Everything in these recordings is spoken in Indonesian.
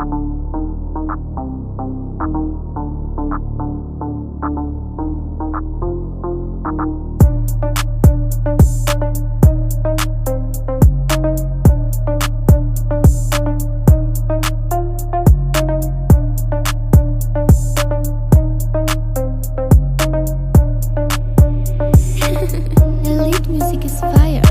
Elite music is fire.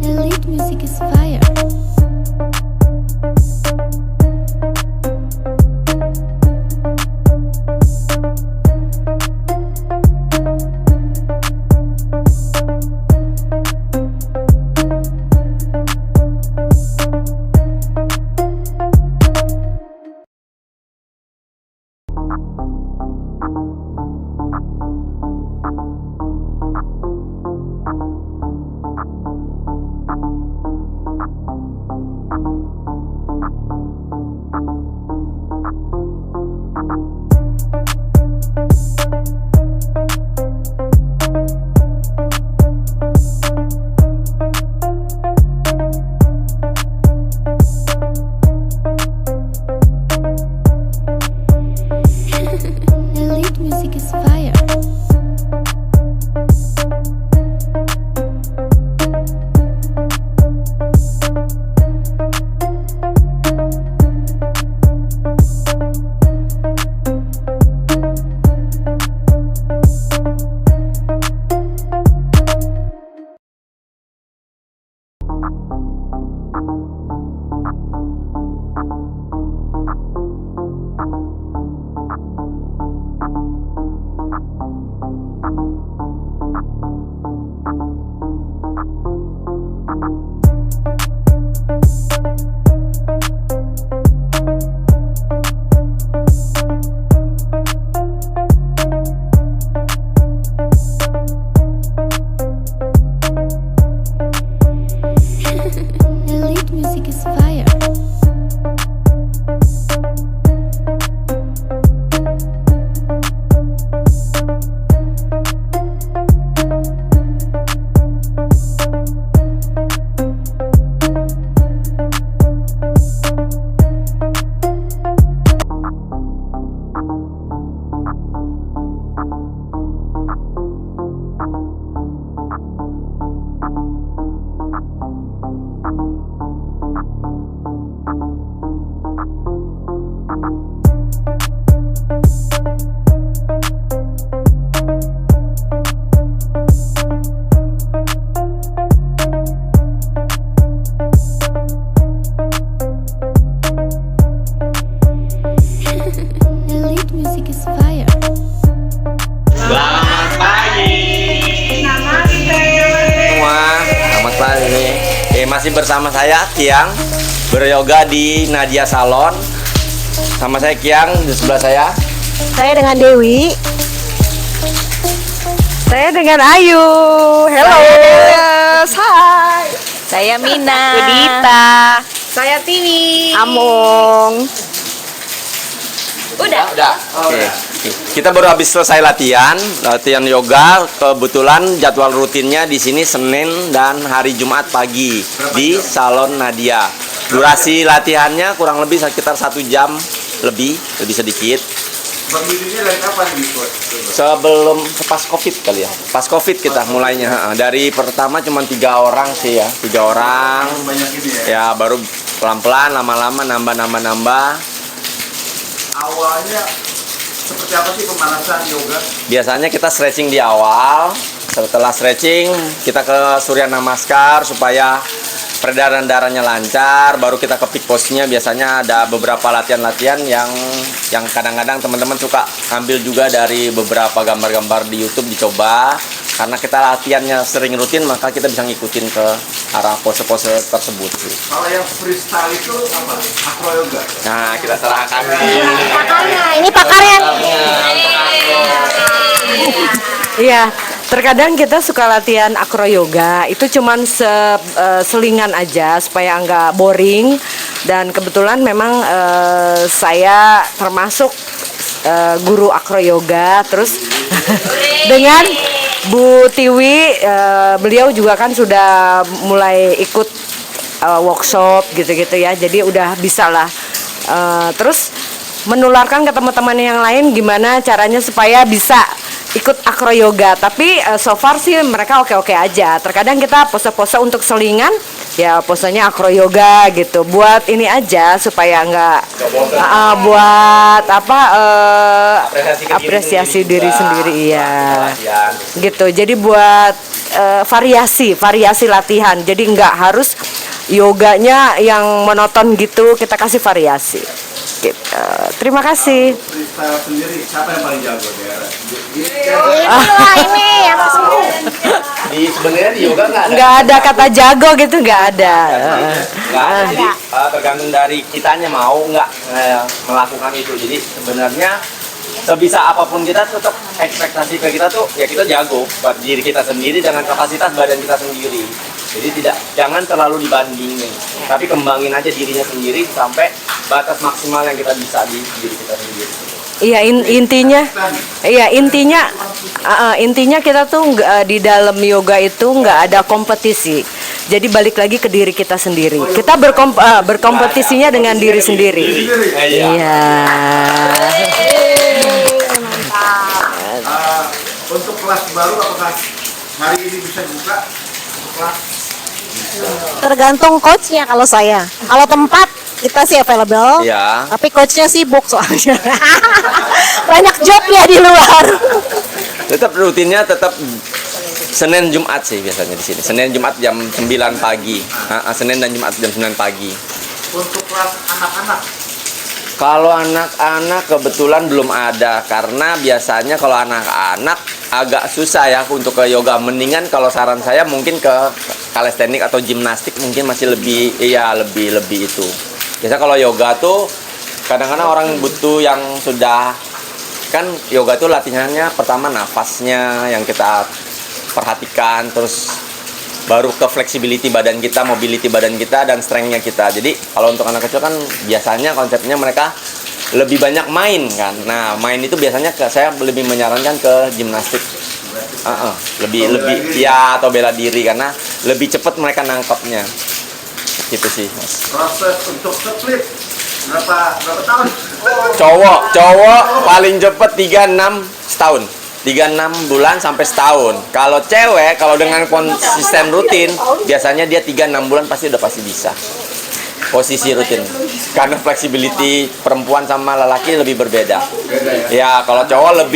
Elite music is fire. Elite music is fire. Elite music is fire. Elite music is fire. Selamat pagi semua, selamat pagi. Masih bersama saya Kiang beryoga di Nadia Salon. Sama saya Kiang, di sebelah saya dengan Dewi. Saya dengan Ayu. Hello. Hai. Saya Mina. Udita. Saya Tiwi. Among. Udah. Oke. Kita baru habis selesai latihan yoga. Kebetulan jadwal rutinnya di sini Senin dan hari Jumat pagi di Salon Nadia. Durasi latihannya kurang lebih sekitar 1 jam lebih sedikit. Berdirinya dari kapan gitu? Sebelum pas Covid kali ya. Pas Covid kita mulainya. Dari pertama cuma 3 orang sih ya. 3 orang. Banyak ini ya. Ya baru pelan-pelan lama-lama nambah. Awalnya seperti apa sih pemanasan yoga? Biasanya kita stretching di awal, Setelah stretching, kita ke Surya Namaskar supaya peredaran darahnya lancar. Baru kita ke peak pose-nya. Biasanya ada beberapa latihan-latihan yang kadang-kadang teman-teman suka ambil juga dari beberapa gambar-gambar di YouTube dicoba. Karena kita latihannya sering rutin, maka kita bisa ngikutin ke arah pose-pose tersebut sih. Kalau yang freestyle itu apa? Acro yoga. Nah, kita serahkan nih. Ini pakarnya nih. Iya, terkadang kita suka latihan acro yoga. Itu cuman selingan aja supaya nggak boring. Dan kebetulan memang saya termasuk guru acro yoga. Terus dengan Bu Tiwi, beliau juga kan sudah mulai ikut workshop gitu-gitu ya. Jadi udah bisa lah. Terus menularkan ke teman-teman yang lain gimana caranya supaya bisa ikut acro yoga. Tapi so far sih mereka oke-oke aja. Terkadang kita pose-pose untuk selingan, ya posenya acro yoga gitu. Buat ini aja supaya nggak buat apa apresiasi diri sendiri, iya. Gitu. Jadi buat variasi latihan. Jadi nggak harus yoganya yang monoton gitu. Kita kasih variasi. Gitu. Terima kasih. Freestyle sendiri, siapa yang paling jago di era? Ini yang Sebenarnya di yoga nggak ada kata jago gitu, nggak ada. Jadi tergantung dari kitanya mau nggak melakukan itu. Jadi sebenarnya sebisa apapun kita tetap ekspektasi ke kita tuh ya kita jago buat diri kita sendiri dengan kapasitas badan kita sendiri. Jadi jangan terlalu dibandingin, tapi kembangin aja dirinya sendiri sampai batas maksimal yang kita bisa di diri kita sendiri. Iya, intinya kita tuh di dalam yoga itu nggak ada kompetisi. Jadi balik lagi ke diri kita sendiri. Kita berkompetisinya dengan diri sendiri. Iya. Untuk kelas baru apakah hari ini bisa dibuka kelas? Tergantung coachnya kalau saya. Kalau tempat kita sih available. Iya. Tapi coachnya sibuk soalnya. Banyak jobnya di luar. Tetap rutinnya tetap Senin Jumat sih biasanya di sini. Senin Jumat jam 9 pagi. Senin dan Jumat jam 9 pagi. Untuk kelas anak-anak Kalau anak-anak kebetulan belum ada karena biasanya kalau anak-anak agak susah ya untuk ke yoga. Mendingan kalau saran saya mungkin ke kalisthenik atau gimnastik mungkin masih lebih lebih itu. Biasa kalau yoga tuh kadang-kadang orang butuh yang sudah kan yoga tuh latihannya pertama nafasnya yang kita perhatikan, terus baru ke flexibility badan kita, mobility badan kita, dan strength-nya kita. Jadi kalau untuk anak kecil kan biasanya konsepnya mereka lebih banyak main kan. Nah main itu biasanya saya lebih menyarankan ke gimnastik. Lebih ya atau bela diri karena lebih cepat mereka nangkepnya. Gitu sih Mas. proses untuk split berapa tahun? Cowok paling cepet 36 setahun. 36 bulan sampai setahun. Kalau cewek, kalau dengan konsisten rutin, biasanya dia 3-6 bulan pasti bisa. Posisi rutin. Karena flexibility perempuan sama lelaki lebih berbeda. Ya, kalau cowok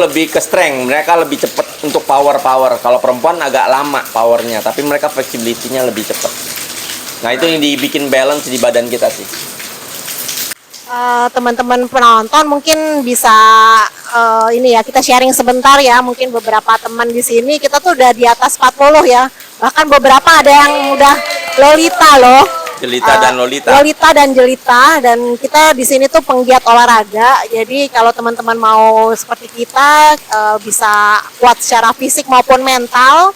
lebih ke strength, mereka lebih cepat untuk power. Kalau perempuan agak lama powernya, tapi mereka flexibility-nya lebih cepat. Nah, itu yang dibikin balance di badan kita sih. Teman-teman penonton mungkin bisa ini ya, kita sharing sebentar ya. Mungkin beberapa teman di sini kita tuh udah di atas 40 ya. Bahkan beberapa ada yang udah Lolita loh. Jelita dan Lolita. Lolita dan Jelita, dan kita di sini tuh penggiat olahraga. Jadi kalau teman-teman mau seperti kita bisa kuat secara fisik maupun mental,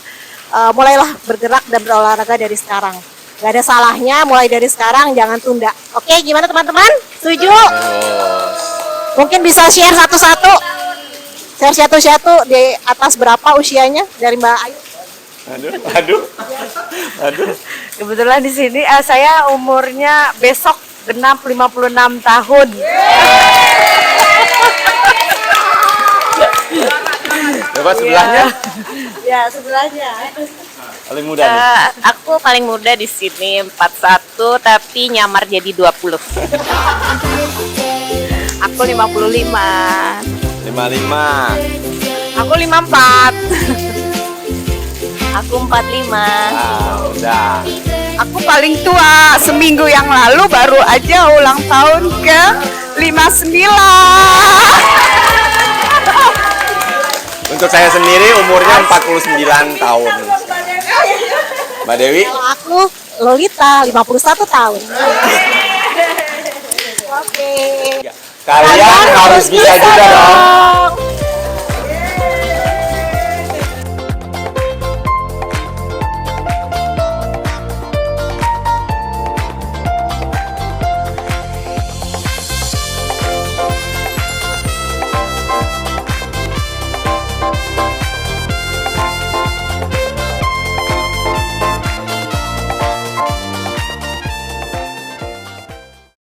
mulailah bergerak dan berolahraga dari sekarang. Gak ada salahnya, mulai dari sekarang, jangan tunda. Oke, gimana teman-teman? Setuju? Mungkin bisa share satu-satu. Share satu-satu di atas berapa usianya dari Mbak Ayu? Aduh. Kebetulan di sini saya umurnya besok genap 56 tahun. Coba sebelahnya. Ya, sebelahnya. Paling muda nih. Aku paling muda di sini 41 tapi nyamar jadi 20. Aku 55. 55. Aku 54. Aku 45. Udah. Aku paling tua, seminggu yang lalu baru aja ulang tahun ke 59. Untuk saya sendiri umurnya 49 tahun. Mbak Dewi? Aku Lolita, 51 tahun. Oke. Kalian harus bisa juga dong.